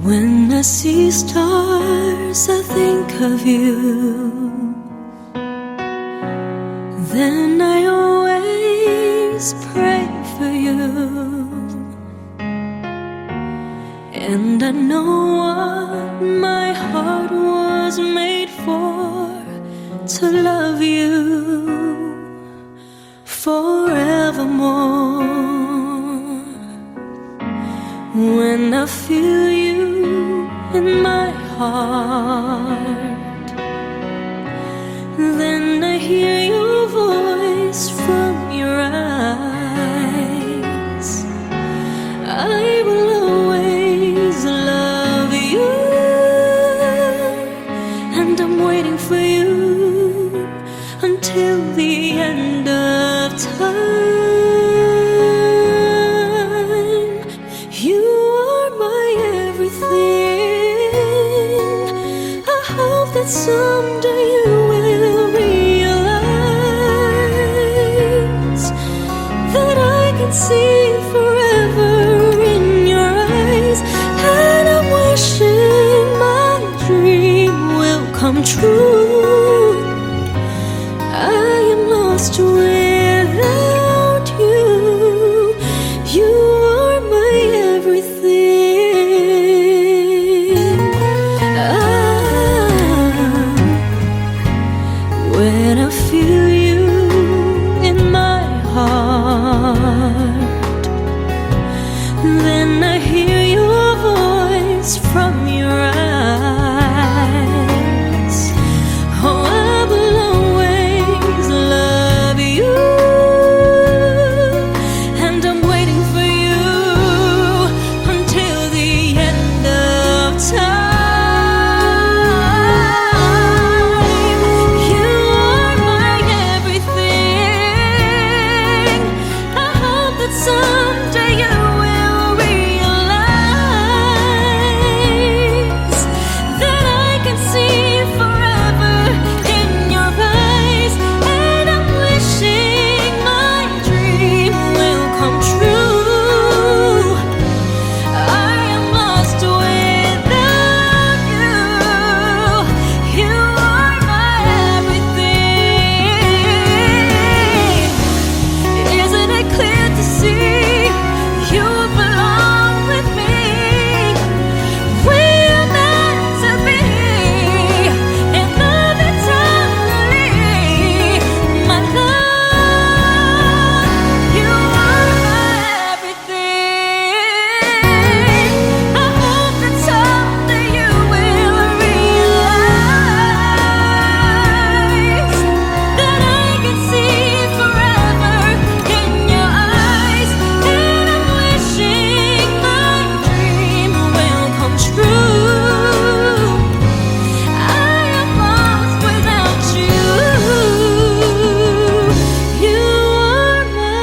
When I see stars, I think of you. Then I always pray for you. And I know what my heart was made for, to love you forevermore. When I feel you in my heart, then I hear your voice from your eyes. I will always love you, and I'm waiting for you until the end of time. You are my everything. I hope that someday you will realize that I can see forever in your eyes. And I'm wishing my dream will come true. I am lost without you. You are my everything. When I feel you in my heart, then I hear your voice from your eyes. Oh, I will always love you, and I'm waiting for you until the end of time. You are my everything. I hope that someday you will realize that I can see forever in your eyes. And I'm wishing my dream will come true. I am lost without you. You are my everything. Isn't it clear to see you belong with me? We are meant to be in love eternally. My love, you are my everything. I hope that someday you will realize that I can see forever in your eyes. And I'm wishing my dream will come true. I am lost without you. You are my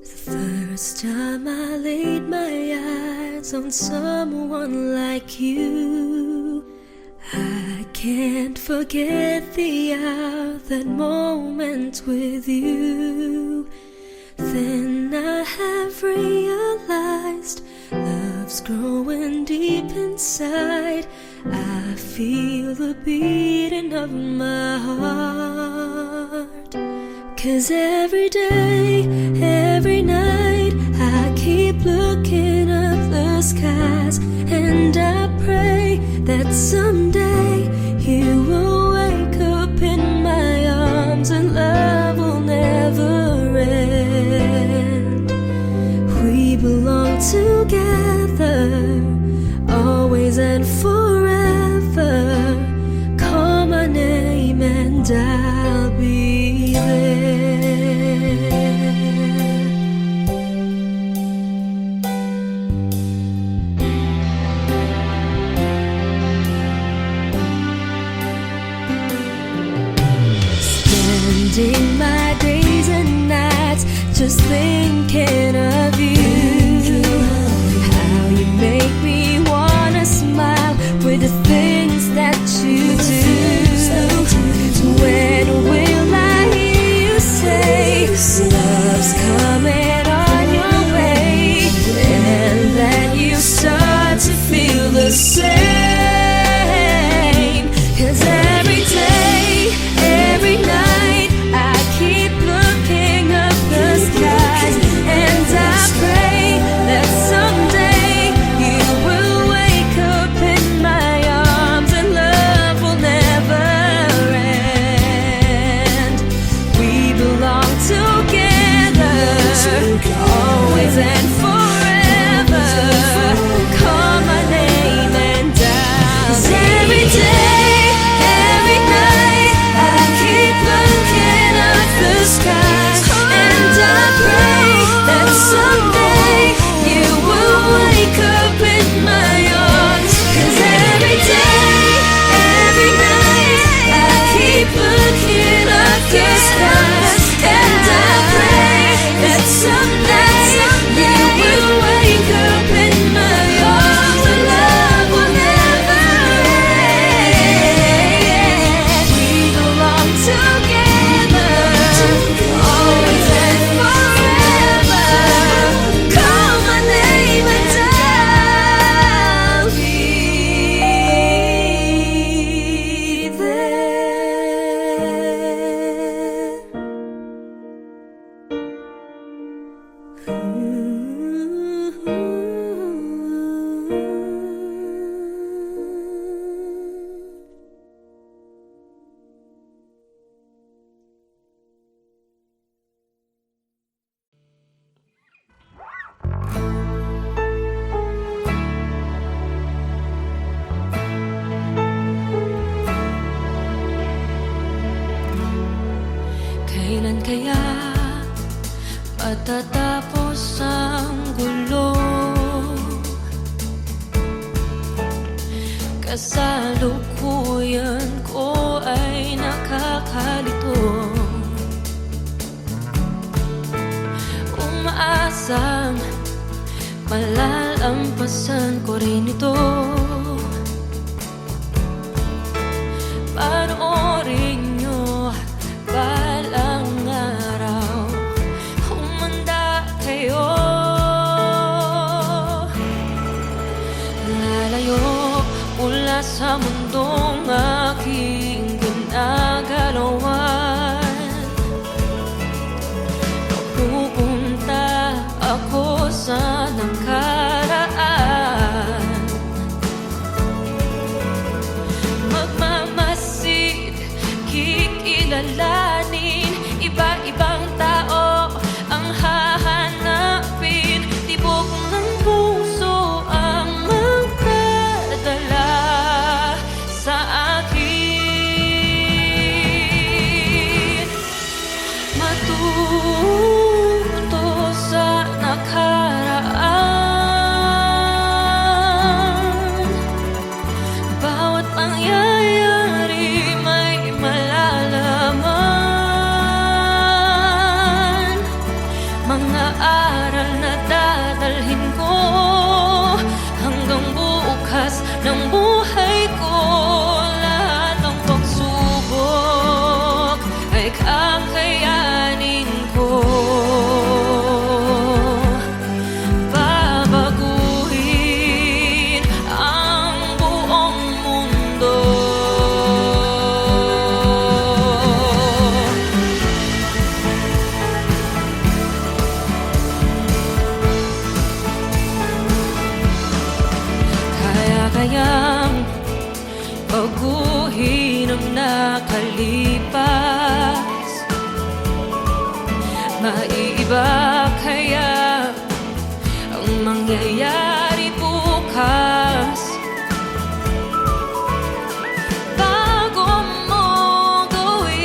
The first time I laid my eyes on someone like you, I can't forget the hour, that moment with you. Then I have realized love's growing deep inside. I feel the beating of my heart. 'Cause every day, every night, I keep looking up the skies, and I pray that someday you will wake up in my arms and love will never end. We belong together, always and forever. and I'll be there. Spending my days and nights just thinking of you. How you make me wanna smile with the things that you do. When will I hear you say love's coming on your way? And then you start to feel the same. 'Cause every day, every night, I keep looking up the skies, and I pray that someday you will wake up in my arms and love will never end. We belong together, always and forever. Call my name and I'll 'cause every day, every night, I keep looking up the skies, and I pray that someday you will wake up in my arms. 'Cause every day, every night, I keep looking up the skies, and I pray that someday you will wake up in my arms and love will never end. We belong together, always and forever. Call my name and I'll be Kailan kaya matatapos ang gulo? Kasalukuyan ko ay nakakalito. Umaasang malalampasan ko rin ito. Panoorin nyo balang araw, humanda kayo. Lalayo mula sa mundong aking ginagalawan. Pupunta ako sa nakaraan. Magmamasid, kikilalanin, iba-ibang tao ang hahanapin. Tibok ng puso ang magdadala sa akin. Matuto sa nakaraan. Bawat pangyayari may malalaman. Mga aral na dadalhin ko hanggang bukas ng buhay ko. Lahat ng pagsubok ay kakayanin ko. Babaguhin ang buong mundo. Kayang baguhin ang nakalipas. Maiiba kaya ang mangyayari bukas. Bago mo gawin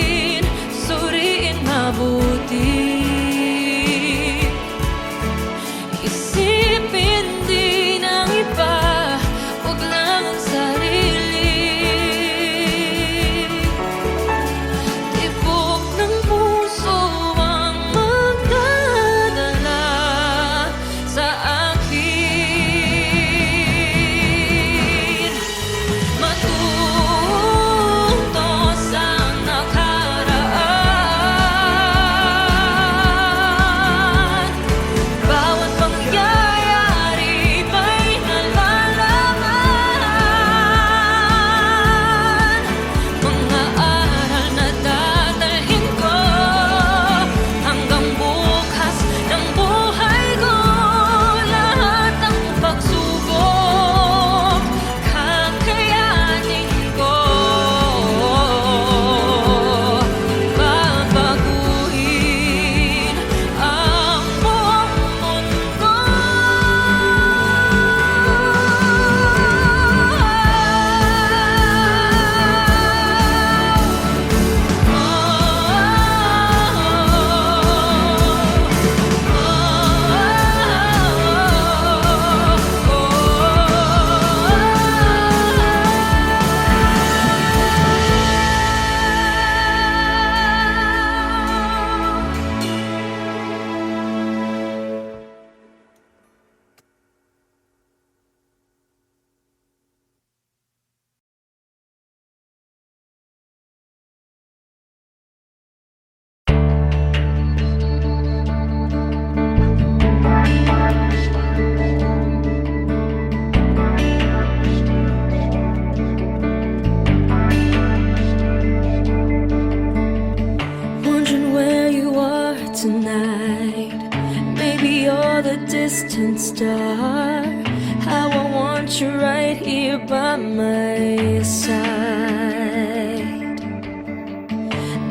how I want you right here by my side.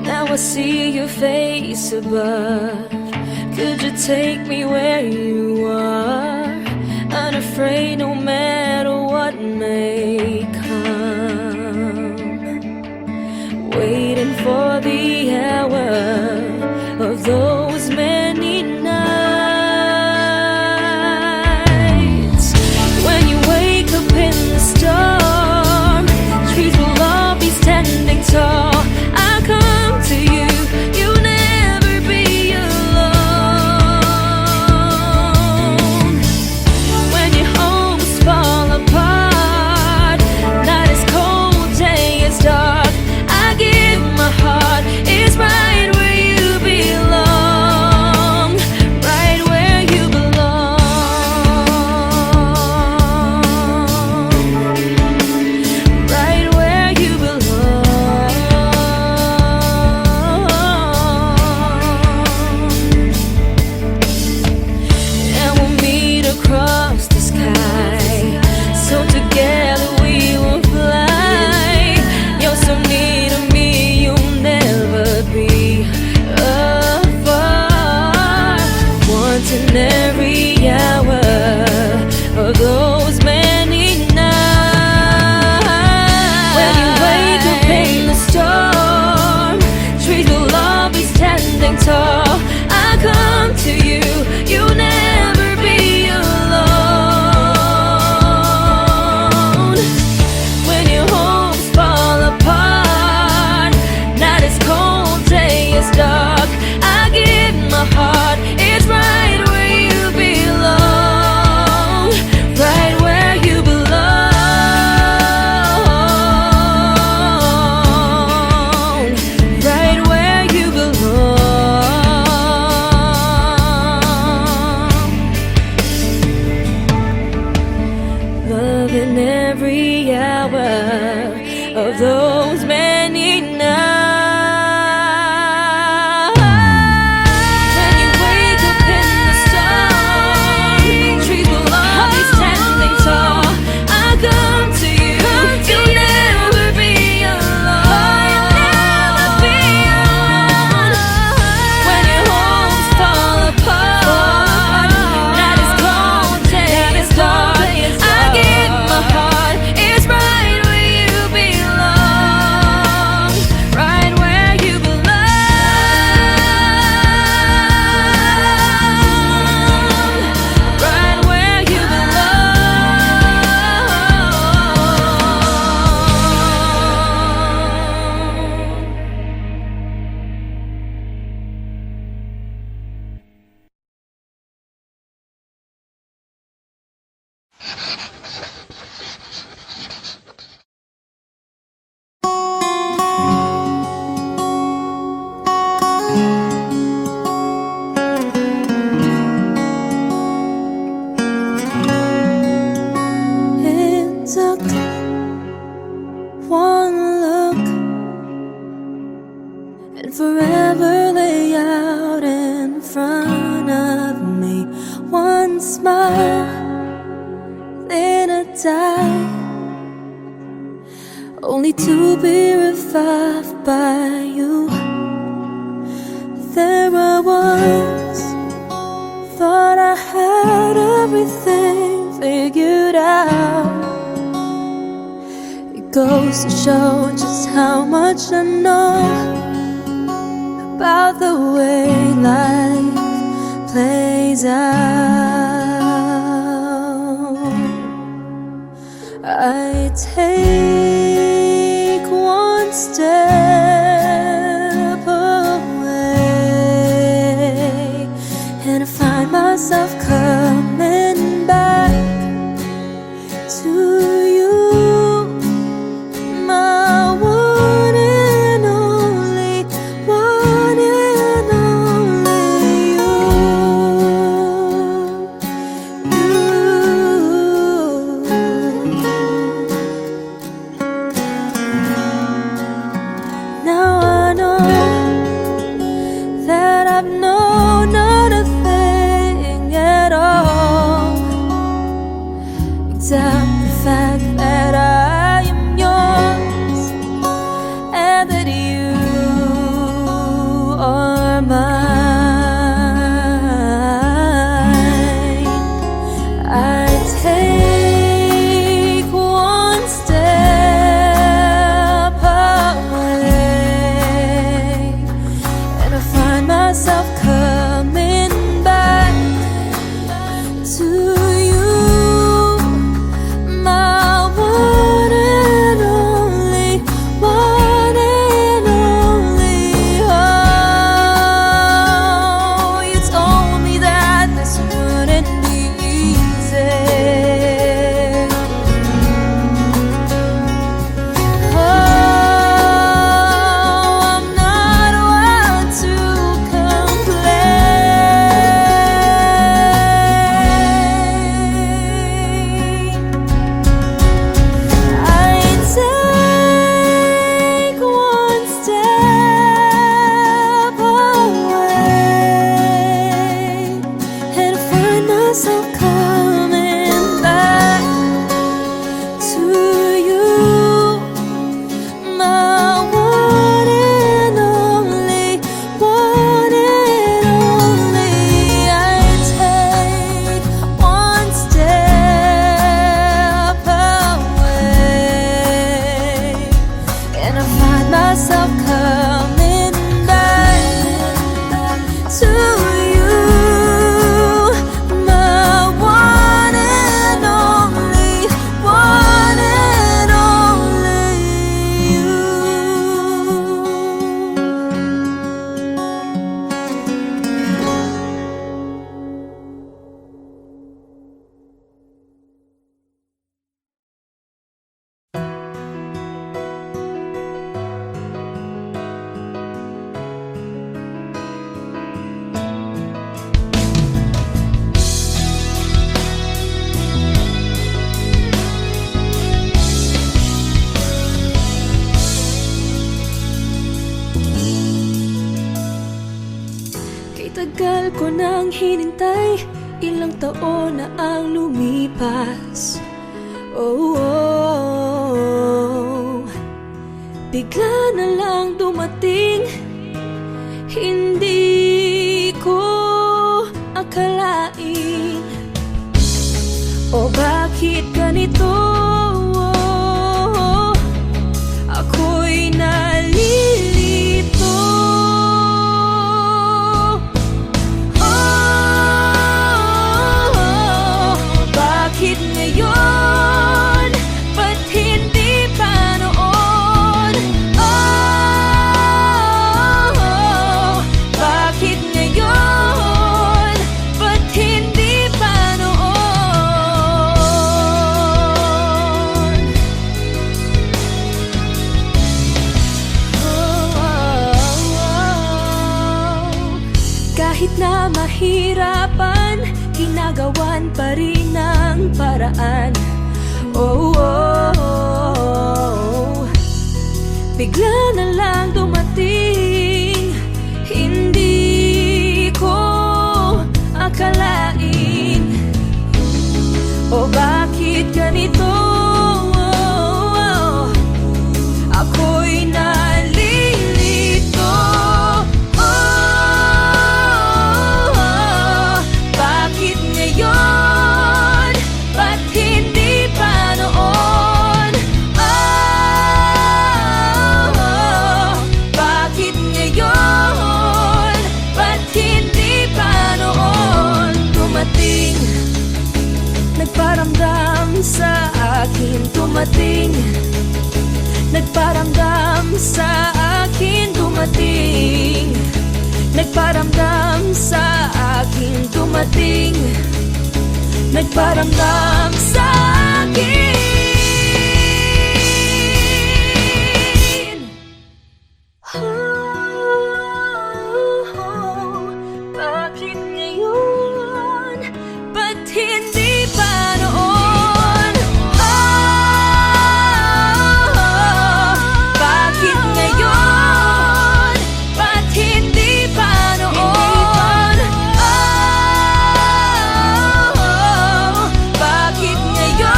Now I see your face above. Could you take me where you are? Unafraid no matter what may come. Waiting for the hour of those many nights when you wake up in the storm. Trees will all be standing tall. I'll come to you. You'll never be alone. When your homes fall apart, night is cold, day is dark, I give my heart. It's right where you belong, right where you belong, right where you belong. And we'll meet across the sky, so together we will fly. You're so near to me, you'll never be apart. Once in every hour of those many nights, when you wake up in the storm, trees will all be standing tall. I'll come to you. You'll never be alone. When your homes fall apart, night is cold, day is dark, I give my heart. It's right where you belong, right where you belong, right where you belong. Love in every hour of those many nights. When you wake up in the storm, trees will all be standing tall. I'll come to you. You'll never be alone. When your homes fall apart, night is cold, day is dark, I give my heart. It's right where you belong, right where you belong, right where you belong. It took one look and forever lay out in front of me. One smile, then I die, only to be revived by you. There I was, thought I had everything figured out. It goes to show just how much I know about the way life plays out. I take one step away and I find myself coming back to you, my one and only, one and only you. doubt the fact that I am yours and that you are mine. I take one step away and I find myself coming back to you. Tagal ko nang hinintay, ilang taon na ang lumipas. Oh, oh. Bigla na lang dumating, hindi ko akalain. O bakit ganito? Ako'y nalilito. Bakit ngayon? Ba't hindi pa noon? Bakit ngayon? Ba't hindi pa noon? Kahit na mahirapan, ginagawan pa rin ang paraan. Oh, oh, oh. Bigla na lang dumating, hindi ko akalain. O bakit ganito? Ako'y nalilito. Bakit ngayon? Ba't hindi pa noon? Bakit ngayon? Ba't hindi pa noon? Dumating, nagparamdam sa akin. Dumating, nagparamdam sa akin. Dumating, nagparamdam sa akin. Dumating, nagparamdam sa akin. Bakit ngayon? Ba't hindi pa noon? Bakit ngayon? Ba't hindi pa noon? Bakit ngayon?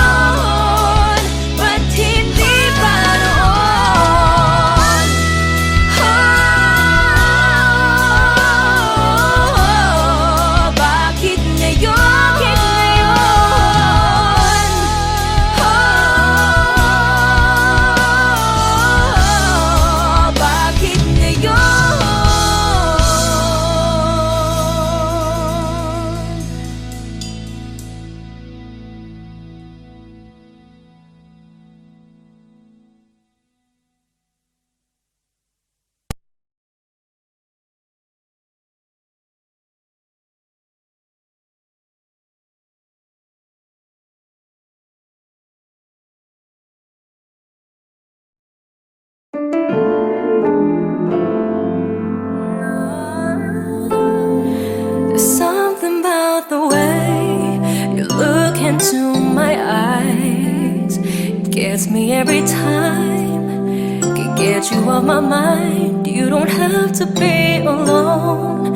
my eyes. It gets me every time. Can get you off my mind. You don't have to be alone.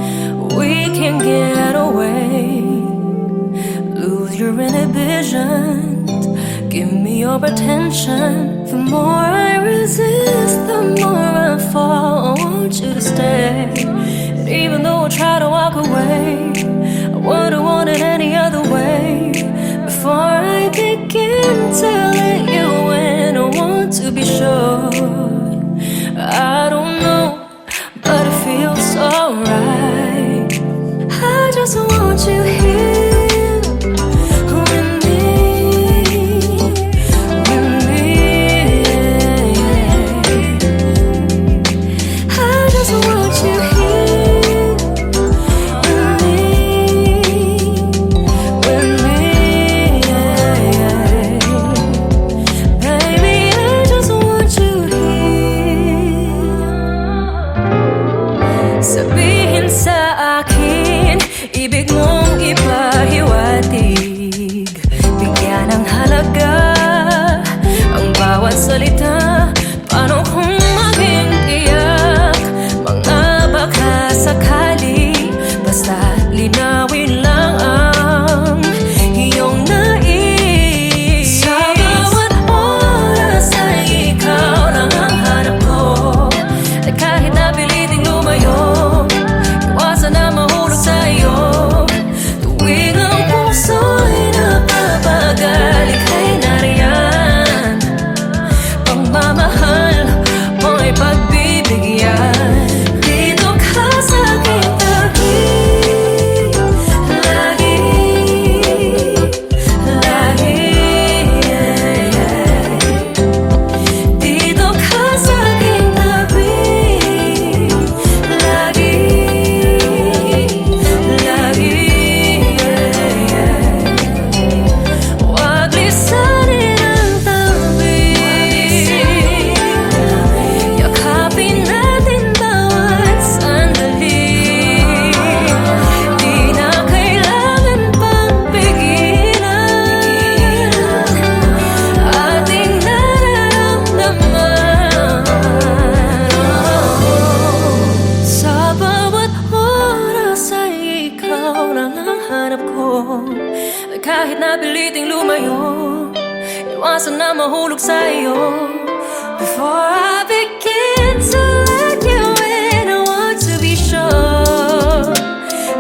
We can get away. Lose your inhibitions. Give me your attention. The more I resist, the more I fall. I want you to stay. And even though I try to walk away, I wouldn't want it any other way. Before I begin to let you in, I want to be sure. I don't know, but it feels so right. I just want you here. Sabihin sa akin, ibig mong ipahiwatig. Bigyan ng halaga ang bawat salita. Paano kung maging tiyak? Mga baka sakali, basta linawin lang ang iyong nais. Sa bawat oras ay ikaw lang ang hanap ko. At kahit na piliting lumayo, kahit na piliting lumayo, iwasan na mahulog sa iyo. Before I begin to let you in, I want to be sure.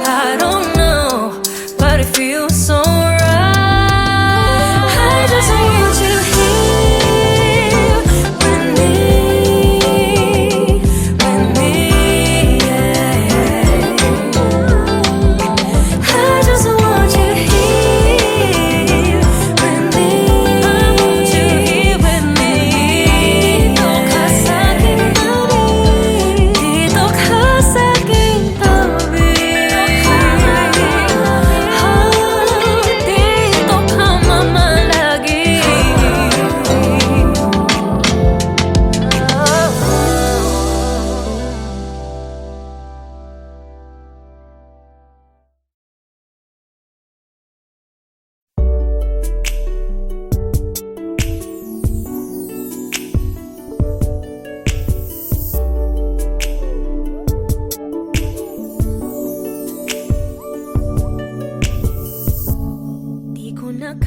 I don't know, but it feels so right. I just want you here with me, yeah. I just want you here.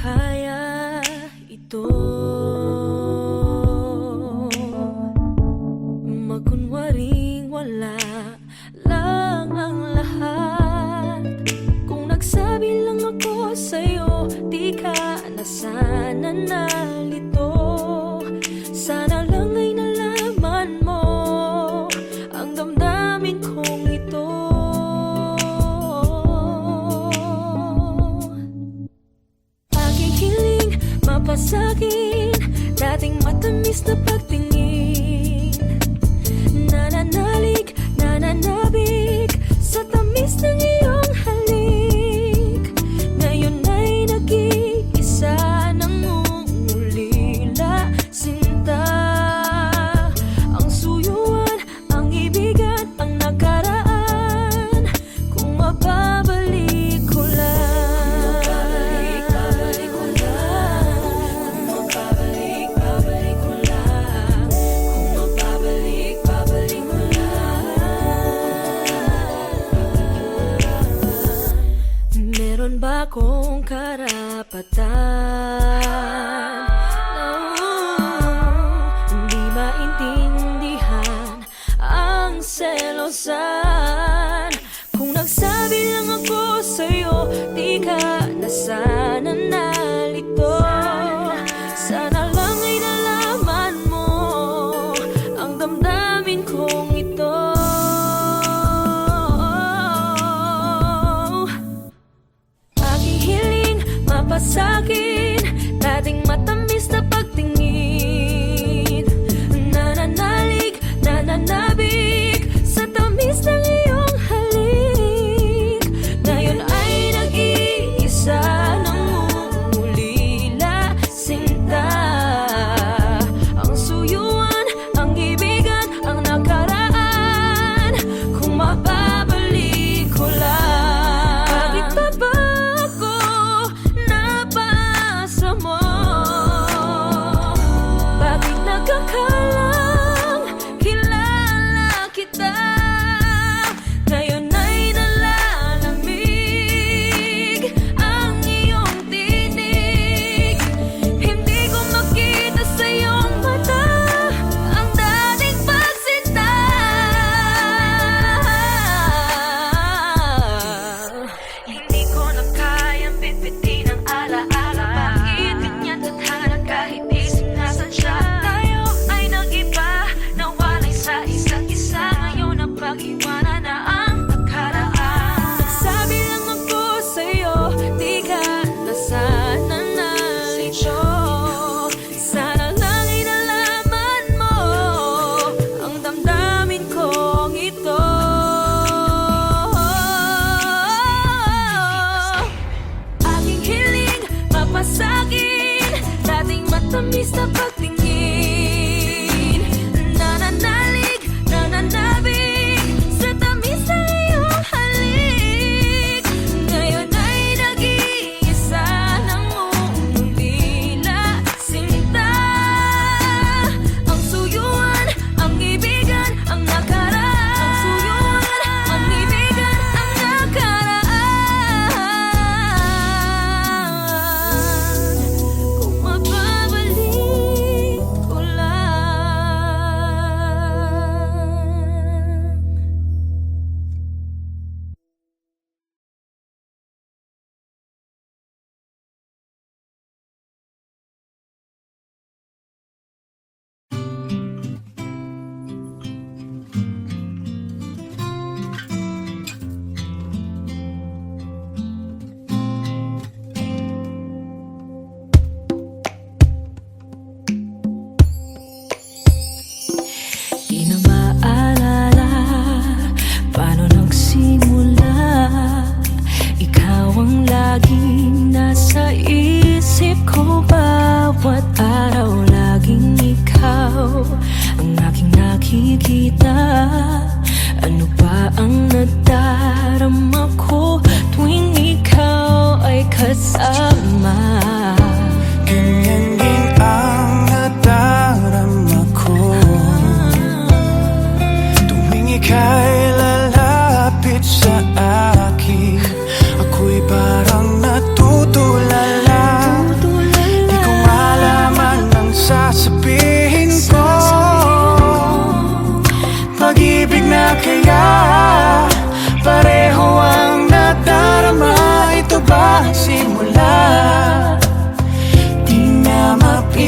Kaya ito magkunwaring wala lang ang lahat. Kung nagsabi lang ako sa'yo, di ka na sana nalito. Sana lang ay nalaman mo ang damdamin kong ito. Mapasagin, dating matamis na pagtingin. Nananalig, nananabik sa tamis ng iyong halik. Ngayon ay nag-iisa ng ulila, sinta. Ang suyuan, ang ibigan, ang nakaraan. Kung mababalik ko lang, babalik ko lang.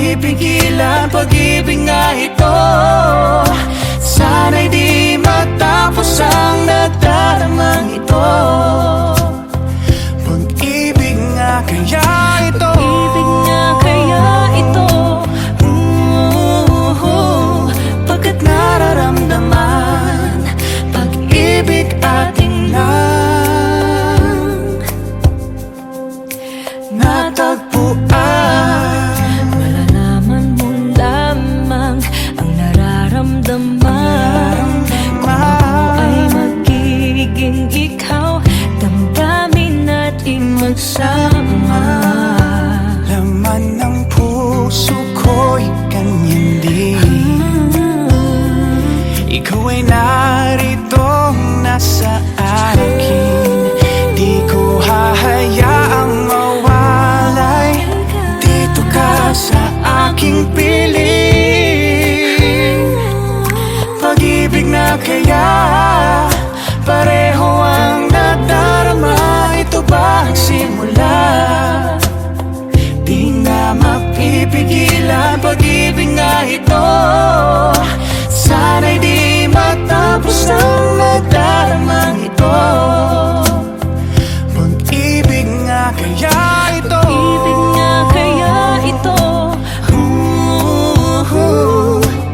mapipigilan pag-ibig nga ito. Sana'y di matapos ang nadaramang ito. Pag-ibig nga kaya ito, Pag-ibig nga kaya ito. pagkat nararamdaman pag-ibig ating lang natagpuan. Malalaman mo lamang ang nararamdaman kung ako ay magiging ikaw. Damdamin natin magsama. Laman ng puso ko'y kanyang din. Ikaw ay naritong nasa akin. Di ko hahayaang mawalay. Dito ka sa aking piling. Pag-ibig na kaya pareho ang nadarama. Ito ba ang simula? Di na mapipigilan pag-ibig nga ito. Sana'y di matapos ang nadaramang ito. Pag-ibig nga kaya ito. Pag-ibig nga kaya ito.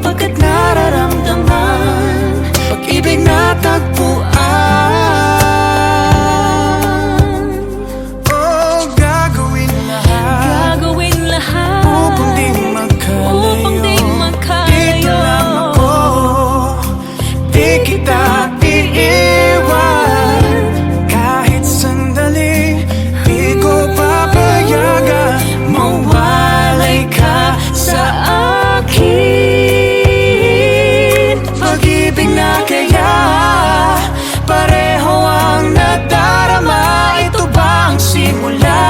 Pagkat nararamdaman pag-ibig na tagpuan. Oh, gagawin lahat upang di magkalayo. Dito lang ako, di kita iiwan. Kahit sandali, di ko papayagan mawalay ka sa akin. Pag-ibig na kaya pareho ang nadarama. Ito ba ang simula?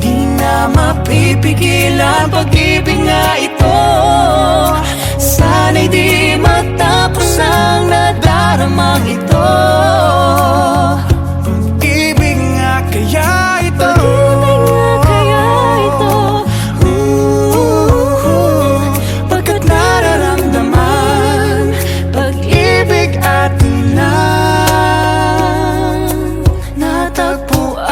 Di na mapipigilan pag-ibig nga ito. Sana'y di matapos ang nadaramang ito. Pag-ibig nga kaya ito. Pag-ibig nga kaya ito. Pagkat nararamdaman pag-ibig atin lang natagpuan.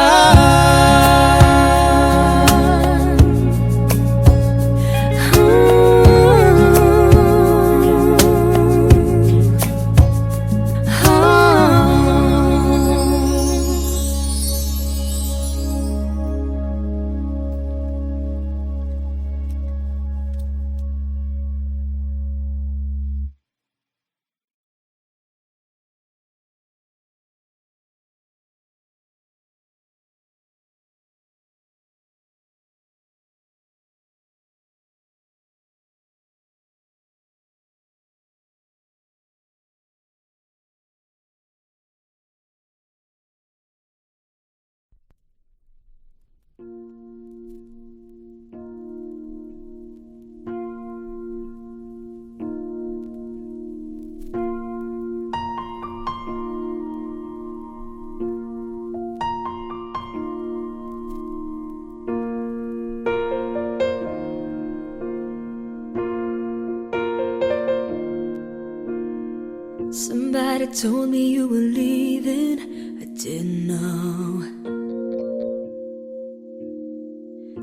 Somebody told me you were leaving. I didn't know.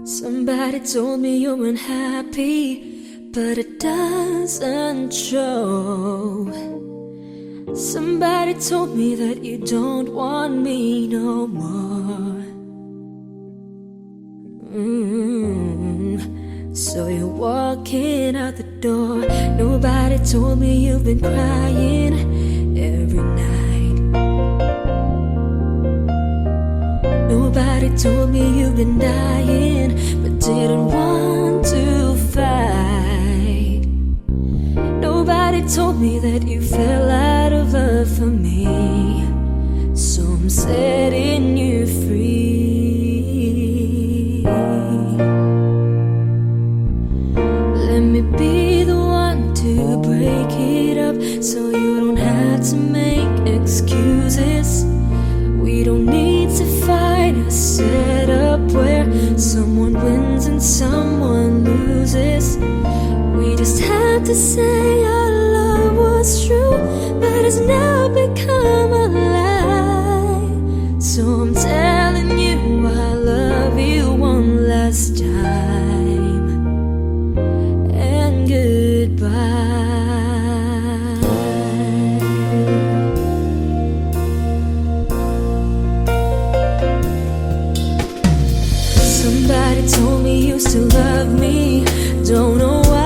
Somebody told me you're unhappy, but it doesn't show. Somebody told me that you don't want me no more. So you're walking out the door. Nobody told me you've been crying every night. Nobody told me you've been dying, but didn't want to fight. Nobody told me that you fell out of love for me. So I'm setting you free. Let me be the one to break it up, so you don't have to make excuses. We don't need to find a setup where someone wins and and someone loses. We just had to say our love was true, but it's now become a lie. So I'm telling you I love you one last time, and goodbye. Somebody told me you still love me, don't know why.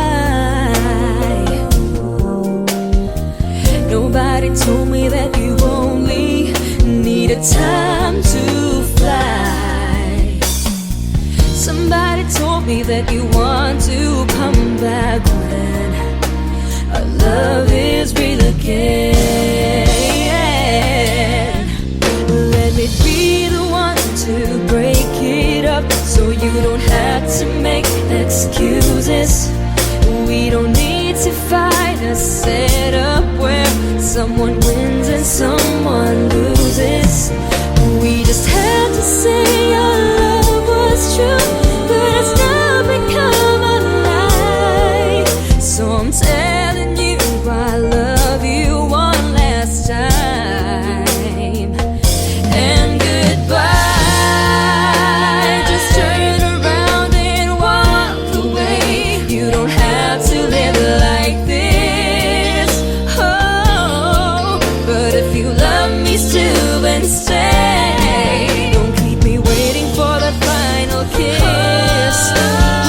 Nobody told me that you only needed time to fly. Somebody told me that you want to come back when our love is real again. Let me be the one to break it up, so you don't have to make excuses. We don't need to fight a setup where someone wins and someone loses. We just had to say our love was true, but it's now become a lie. So I'm telling you I love you one last time, and goodbye. Just turn around and walk away. You don't have to live like this. Oh, but if you love me still, then stay. Don't keep me waiting for that final kiss.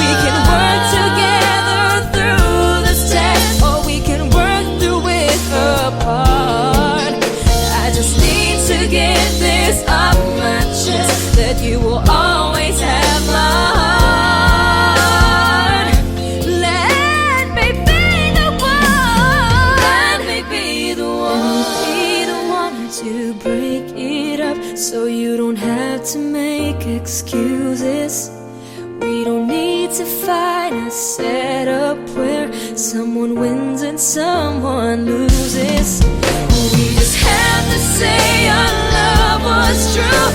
We can work together through this test, or we can work through it apart. I just need to get this off my chest, that you will always have my heart. Let me be the one. Let me be the one. Be the one to break it up, so you don't have to make excuses. We don't need to fight a setup where someone wins and someone loses. We just have to say our love was true,